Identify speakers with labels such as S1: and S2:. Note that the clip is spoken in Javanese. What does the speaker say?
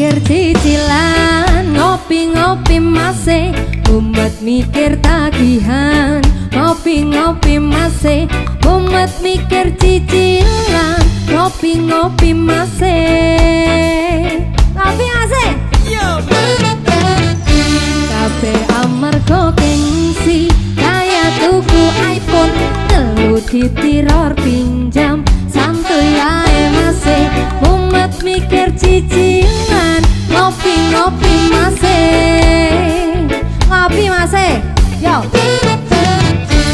S1: mikir cicilan, ngopi-ngopi masih mumet mikir tagihan, ngopi-ngopi masih mumet mikir cicilan, ngopi-ngopi masih ngopi masih kabeh amarga gengsi kaya tuku iPhone telu ditiror pinjam santuy ae masih mumet mikir cicilan, ngopi-ngopi masih